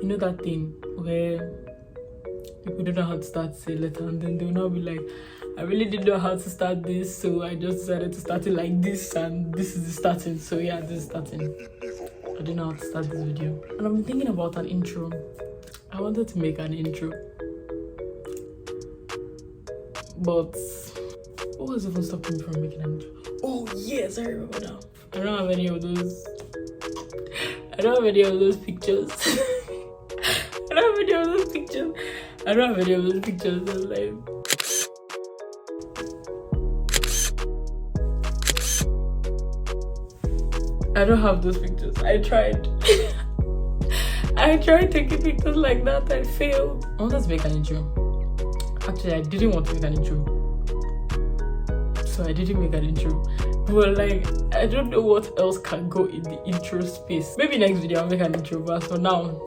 know that thing where people don't know how to start a letter and then they'll now be like, I really didn't know how to start this, so I just decided to start it like this, and this is the starting. So yeah, this is starting. I didn't know how to start this video. And I've been thinking about an intro. I wanted to make an intro, but what was even stopping me from making an intro? Oh yes, I remember now. I don't have any of those. I don't have any of those pictures. I don't have any of those pictures. I don't have any of those pictures in life. I don't have those pictures. I tried. I tried taking pictures like that. I failed. I wanted to make an intro. Actually, I didn't want to make an intro, so I didn't make an intro. But like, I don't know what else can go in the intro space. Maybe next video I'll make an intro, but for now,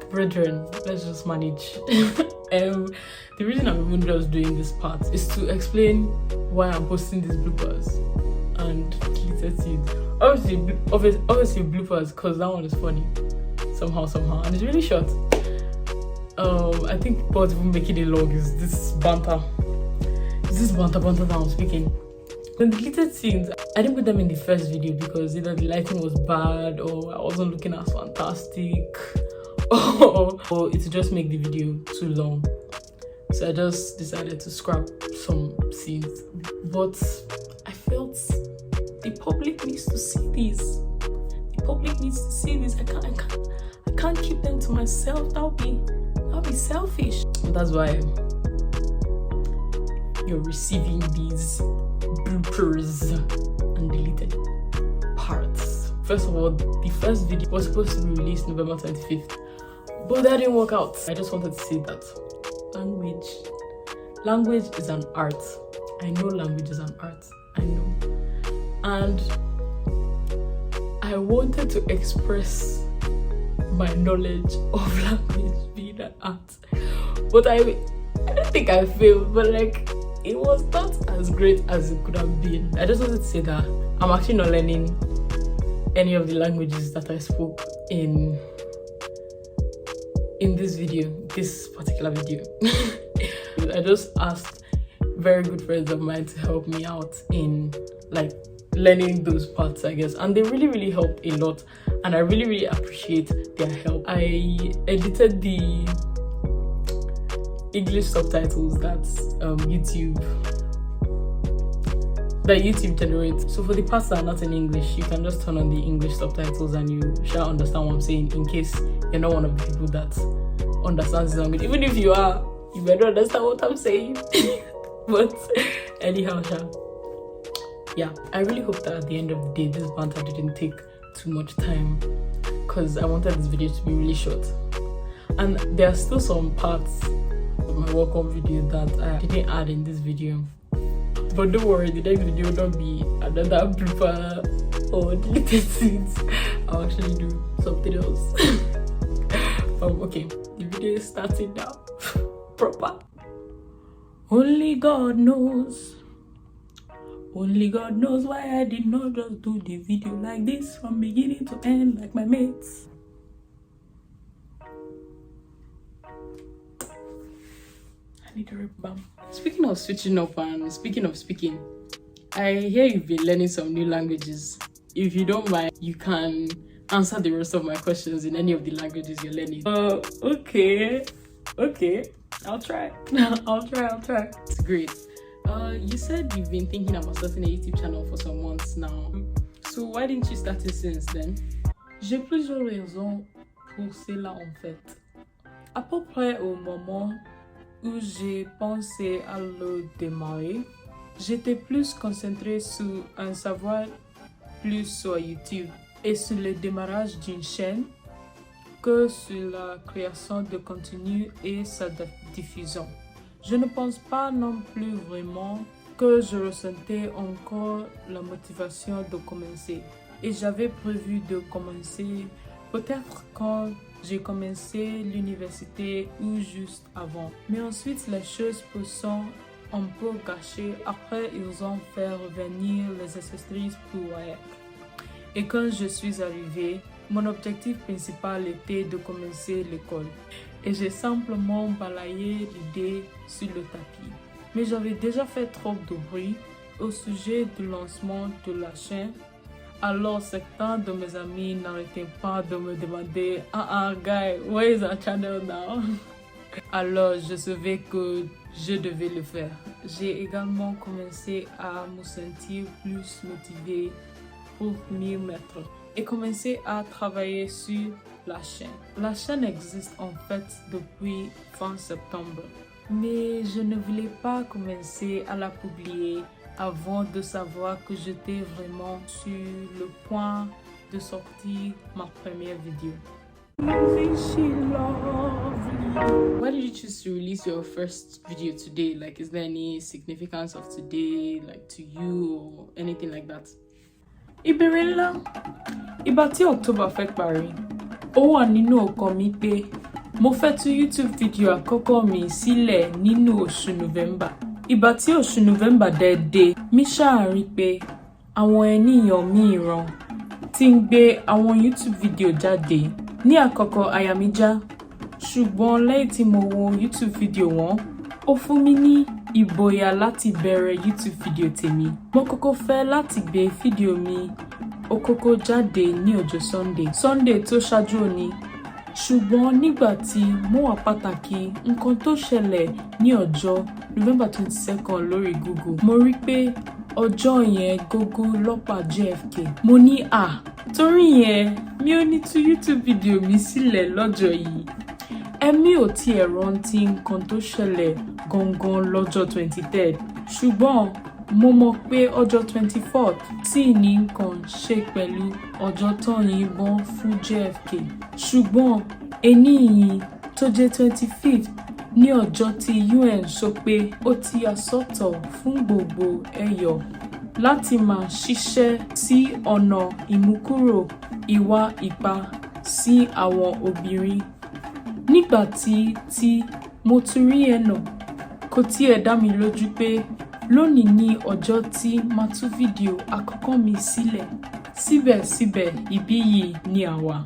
brethren, let's just manage. The reason I'm even just doing this part is to explain why I'm posting these bloopers and deleted scenes. Obviously bloopers, because that one is funny somehow, and it's really short. I think what's even making it long is this banter. Is this banter that I'm speaking? The deleted scenes, I didn't put them in the first video because either the lighting was bad or I wasn't looking as fantastic, or it just make the video too long. So I just decided to scrap some scenes. But I felt the public needs to see these. The public needs to see this. I can't keep them to myself. That'll be selfish. And that's why you're receiving these bloopers and deleted parts. First of all, the first video was supposed to be released November 25th, but that didn't work out. I just wanted to say that language is an art. I know language is an art. I know. And I wanted to express my knowledge of language being an art, but I don't think I failed, but like, it was not as great as it could have been. I just wanted to say that I'm actually not learning any of the languages that I spoke in this video, this particular video. I just asked very good friends of mine to help me out in like learning those parts, I guess, and they really helped a lot, and I really appreciate their help. I edited the English subtitles that YouTube generates. So for the parts that are not in English, you can just turn on the English subtitles and you shall understand what I'm saying, in case you're not one of the people that understands the language. Even if you are, you better understand what I'm saying. But anyhow, yeah, I really hope that at the end of the day this banter didn't take too much time, because I wanted this video to be really short, and there are still some parts of my welcome video that I didn't add in this video. But don't worry, the next video will not be another blooper or deleted scenes. I'll actually do something else. Okay, the video is starting now. Proper. Only God knows why I did not just do the video like this from beginning to end like my mates. I need a rip balm. Speaking of switching up and speaking of speaking, I hear you've been learning some new languages. If you don't mind, you can answer the rest of my questions in any of the languages you're learning. Okay. I'll try. I'll try. It's great. You said you've been thinking about starting a YouTube channel for some months now. So why didn't you start it since then? J'ai plusieurs raisons pour cela en fait. À peu près au moment où j'ai pensé à le démarrer, j'étais plus concentrée sur un savoir plus sur YouTube et sur le démarrage d'une chaîne que sur la création de contenu et sa diffusion. Je ne pense pas non plus vraiment que je ressentais encore la motivation de commencer, et j'avais prévu de commencer peut-être quand j'ai commencé l'université ou juste avant. Mais ensuite, les choses se sont un peu gâchées. Après, ils ont fait revenir les accessoires pour WAEC. Et quand je suis arrivée, Mon objectif principal était de commencer l'école et j'ai simplement balayé l'idée sur le tapis. Mais j'avais déjà fait trop de bruit au sujet du lancement de la chaîne. Alors certains de mes amis n'arrêtaient pas de me demander « guy, where is our channel now ?» Alors je savais que je devais le faire. J'ai également commencé à me sentir plus motivée pour m'y mettre et commencer à travailler sur la chaîne. La chaîne existe en fait depuis fin septembre, mais je ne voulais pas commencer à la publier avant de savoir que j'étais vraiment sur le point de sortir ma première vidéo. Why did you choose to release your first video today? Like, is there any significance of today, like to you or anything like that? Ibirilla, ìgbà tí October fẹ́ parí, ó wà nínú ọkàn mi pé mo fẹ́ tú YouTube video àkọ́kọ́ mi sílẹ̀ nínú oṣù November. Ìgbà tí oṣù November dé, mi ṣáà rí pé àwọn ènìyàn mìíràn tí ń gbé àwọn YouTube video jáde. Ní àkọ́kọ́ àyà mi já, ṣùgbọ́n lẹ́yìn tí mo wo YouTube video wọn, ó fún mi ní ìgboyà láti bẹ̀rẹ̀ YouTube video tèmi. Mo kọ́kọ́ fẹ́ láti gbé fídíò mi ó kọ́kọ́ jáde ní ọjọ́ Sunday tó ṣáájú òní. Ṣùgbọ́n nígbà tí mo wà pàtàkì nǹkan tó ṣẹlẹ̀ ní ọjọ́ November 22nd lórí Google, mo rí pé ọjọ́ yẹn Google lọ́pàá JFK. Mo ní torí yẹn mi ò ní tú YouTube video mi sílẹ̀ lọ́jọ́ yìí. Èmi ò tiẹ̀ rántí nǹkan tó ṣẹlẹ̀ gangan lọ́jọ́ 23rd. Ṣùgbọ́n mo mọ̀ pé ọjọ́ 24th tí ní nǹkan ṣe pẹ̀lú ọjọ́ tó yìnbọn fún JFK. Ṣùgbọ́n ẹni yìí tó jẹ́ 25th ní ọjọ́ tí UN sọ pé ó ti àsọtọ̀ fún gbogbo ẹ̀yọ̀ láti máa ṣiṣẹ́ sí ọ̀nà ìmúkúrò ìwà ipá sí àwọn obìnrin. Nígbà tí mo tún rí ẹ̀nà, kò tiẹ̀ dá mi lójú pé lónìí ní ọjọ́ tí màá tú fídíò àkọ́kọ́ mi sílẹ̀. Síbẹ̀síbẹ̀ ibí yìí ni àwa.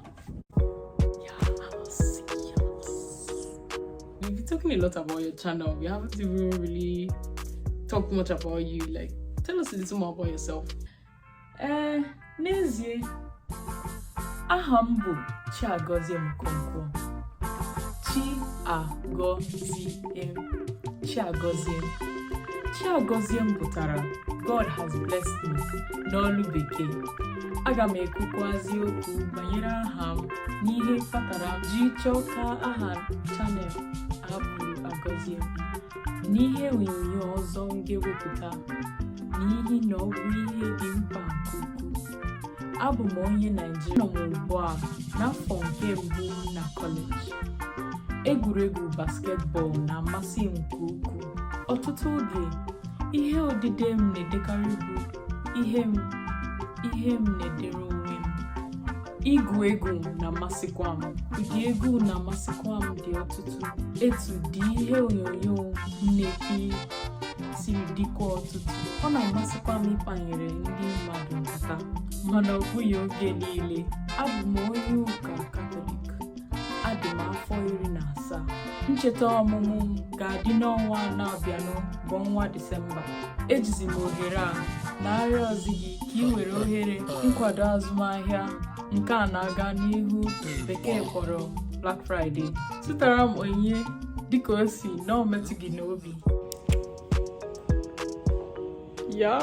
We've been talking a lot about your channel. We haven't even really talked much about you. Like, tell us a little more about yourself. N'ezie, aha m bụ Chiagoziem Okonkwo. Chiagoziem pụtara God has blessed me n'olu Bekee. Aga m ekwukwazi okwu banyere aha m n'ihe kpatara ji chọọ ka aha channel abụrụ Agoziem. N'ihe onyonyo ọzọ m ga-ewepụta n'ihi na ọ bụ ihe dị mkpa nke ukwuu. Abụ m onye Naịjirịa nọ ugbu a n'afọ nke mbụ na kọleji. Egwuregwu basketball na-amasị m nke ukwuu. Ọtụtụ oge, ihe odide m na-edekarị bụ ihe m na-edere onwe m. Ịgụ egwu na-amasịkwa m. Ụdị egwu na-amasịkwa m dị ọtụtụ. Etu dị ihe onyonyo m na-ekiri siri dịkwa ọtụtụ. Ọ na-amasịkwa m ịkpanyere ndị mmadụ nkata, mana ọ bụghị oge niile. Abụ m onye ụka Katọlik. Adị m afọ 17. Ncheta ọmụmụ m ga-adị n'ọnwa na-abịanụ bụ ọnwa Disemba. Ejizi m ohere a na-arịọ ozi gị ka ị were ohere nkwado azụmahịa nke a na-aga n'ihu Bekee kpọrọ Black Friday. Zụtara m onyinye dịka o si na o metụ gị n'obi. Ya